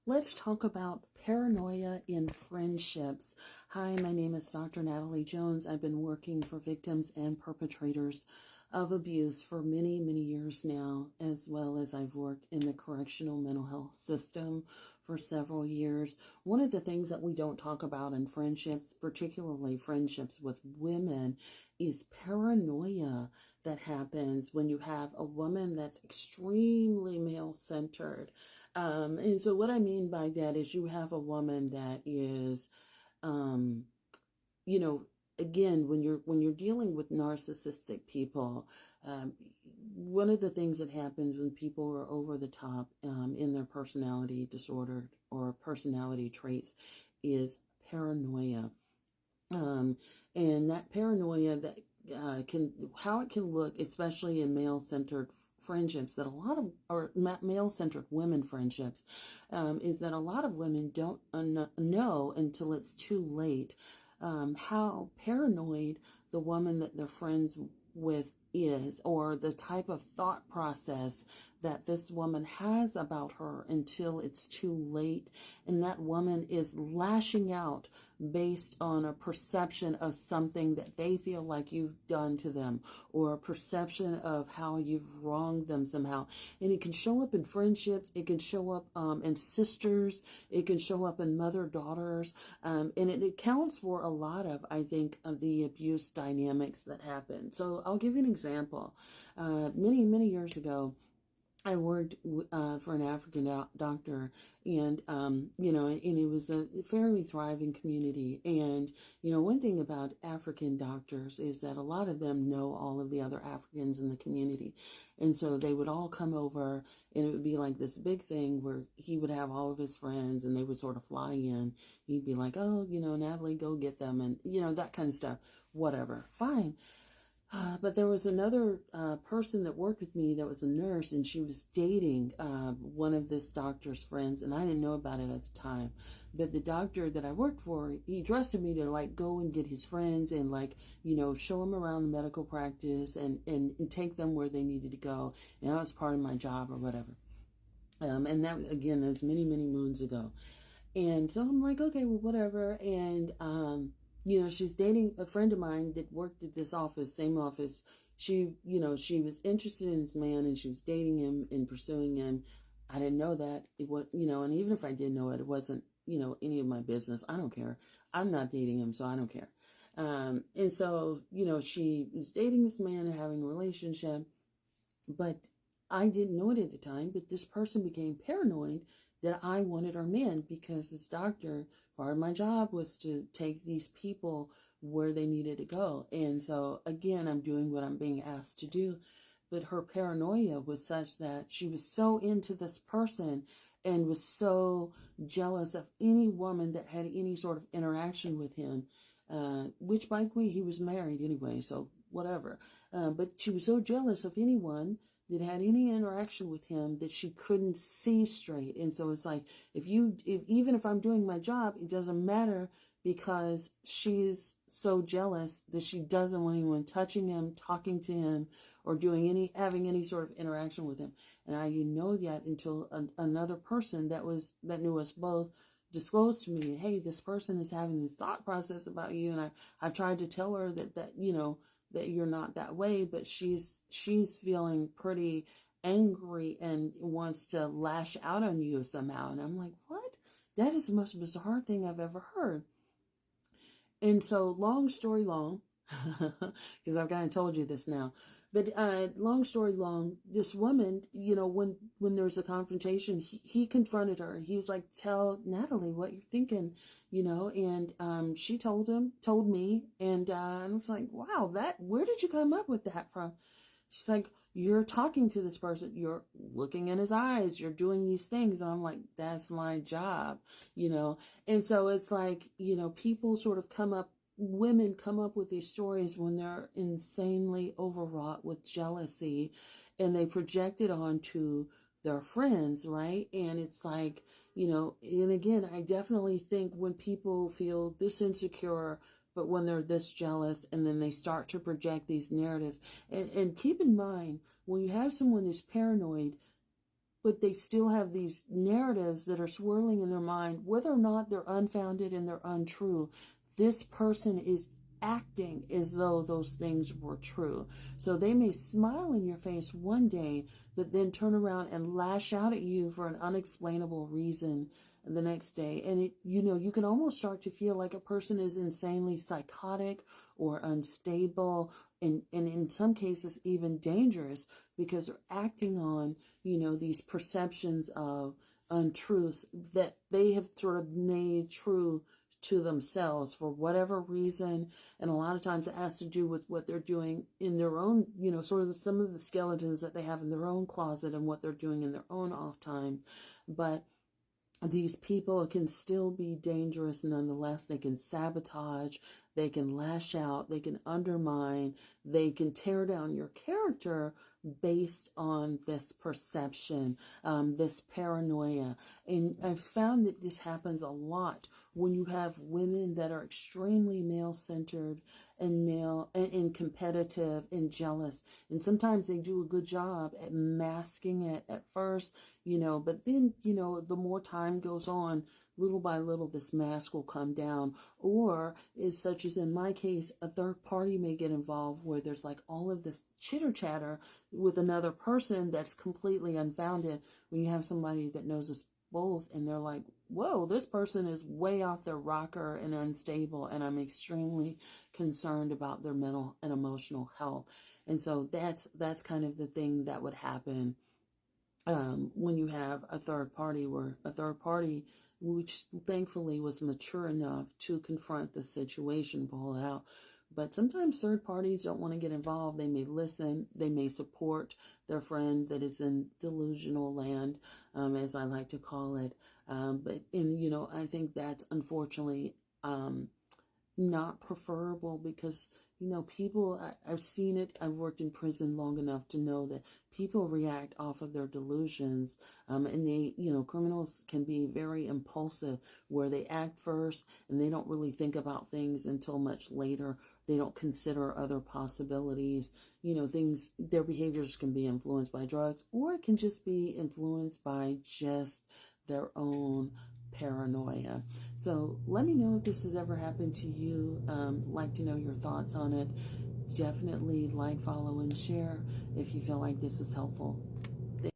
Let's talk about paranoia in friendships. Hi, my name is Dr. Natalie Jones. I've been working for victims and perpetrators of abuse for many, many years now, as well as I've worked in the correctional mental health system for several years. One of the things that we don't talk about in friendships, particularly friendships with women, is paranoia that happens when you have a woman that's extremely male-centered. And so what I mean by that is you have a woman that is, um, you know, again, when you're dealing with narcissistic people, one of the things that happens when people are over the top in their personality disorder or personality traits is paranoia. Um, and that paranoia that how it can look, especially in male-centered friendships, that a lot of, or male-centered women friendships, is that a lot of women don't know until it's too late how paranoid the woman that they're friends with is, or the type of thought process that this woman has about her until it's too late. And that woman is lashing out based on a perception of something that they feel like you've done to them, or a perception of how you've wronged them somehow. And it can show up in friendships, it can show up in sisters, it can show up in mother-daughters, and it accounts for a lot of, I think, of the abuse dynamics that happen. So I'll give you an example. Many, many years ago, I worked for an African doctor, and, and it was a fairly thriving community. And, one thing about African doctors is that a lot of them know all of the other Africans in the community. And so they would all come over, and it would be like this big thing where he would have all of his friends, and they would sort of fly in. He'd be like, oh, Natalie, go get them. And, that kind of stuff, whatever. Fine. But there was another person that worked with me that was a nurse, and she was dating one of this doctor's friends, and I didn't know about it at the time. But the doctor that I worked for, he trusted me to go and get his friends and show them around the medical practice and take them where they needed to go. And that was part of my job or whatever. And that, again, that was many, many moons ago. And so I'm like, okay, well, whatever. And, she's dating a friend of mine that worked at this office, same office. She was interested in this man, and she was dating him and pursuing him. I didn't know that. It was, and even if I did know it, it wasn't, any of my business. I don't care. I'm not dating him, so I don't care. And so, she was dating this man and having a relationship, but I didn't know it at the time, but this person became paranoid that I wanted her man, because this doctor, part of my job was to take these people where they needed to go. And so, again, I'm doing what I'm being asked to do. But her paranoia was such that she was so into this person and was so jealous of any woman that had any sort of interaction with him, which, by the way, he was married anyway, so whatever. But she was so jealous of anyone that had any interaction with him that she couldn't see straight. And so it's like, even if I'm doing my job, it doesn't matter, because she's so jealous that she doesn't want anyone touching him, talking to him, or having any sort of interaction with him. And I didn't know that until another person that knew us both disclosed to me, hey, this person is having this thought process about you. And I've tried to tell her that you're not that way, but she's feeling pretty angry and wants to lash out on you somehow. And I'm like, what? That is the most bizarre thing I've ever heard. And so, long story long, because I've kind of told you this now, but long story long, this woman, when there's a confrontation, he confronted her. He was like, tell Natalie what you're thinking, and she told me, and I was like, wow, where did you come up with that from? She's like, you're talking to this person, you're looking in his eyes, you're doing these things. And I'm like, that's my job, And so it's like, people sort of women come up with these stories when they're insanely overwrought with jealousy, and they project it onto their friends, right? And it's like, and again, I definitely think when people feel this insecure, but when they're this jealous, and then they start to project these narratives. And keep in mind, when you have someone who's paranoid, but they still have these narratives that are swirling in their mind, whether or not they're unfounded and they're untrue. This person is acting as though those things were true. So they may smile in your face one day, but then turn around and lash out at you for an unexplainable reason the next day. And you can almost start to feel like a person is insanely psychotic or unstable, and in some cases even dangerous, because they're acting on, these perceptions of untruths that they have sort of made true to themselves for whatever reason. And a lot of times it has to do with what they're doing in their own, sort of some of the skeletons that they have in their own closet and what they're doing in their own off time. But these people can still be dangerous nonetheless. They can sabotage, they can lash out, they can undermine, they can tear down your character based on this perception, this paranoia. And I've found that this happens a lot when you have women that are extremely male-centered and and competitive and jealous. And sometimes they do a good job at masking it at first, but then, the more time goes on, little by little, this mask will come down. Or, is such as in my case, a third party may get involved where there's like all of this chitter chatter with another person that's completely unfounded, when you have somebody that knows us both and they're like, whoa, this person is way off their rocker and unstable, and I'm extremely concerned about their mental and emotional health. And so that's kind of the thing that would happen when you have a third party, which thankfully was mature enough to confront the situation, pull it out. But sometimes third parties don't want to get involved. They may listen, they may support their friend that is in delusional land, as I like to call it. I think that's unfortunately not preferable, because people, I've seen it. I've worked in prison long enough to know that people react off of their delusions, and they, criminals can be very impulsive, where they act first and they don't really think about things until much later. They don't consider other possibilities. Their behaviors can be influenced by drugs, or it can just be influenced by just their own paranoia. So let me know if this has ever happened to you. Like to know your thoughts on it. Definitely like, follow, and share if you feel like this was helpful.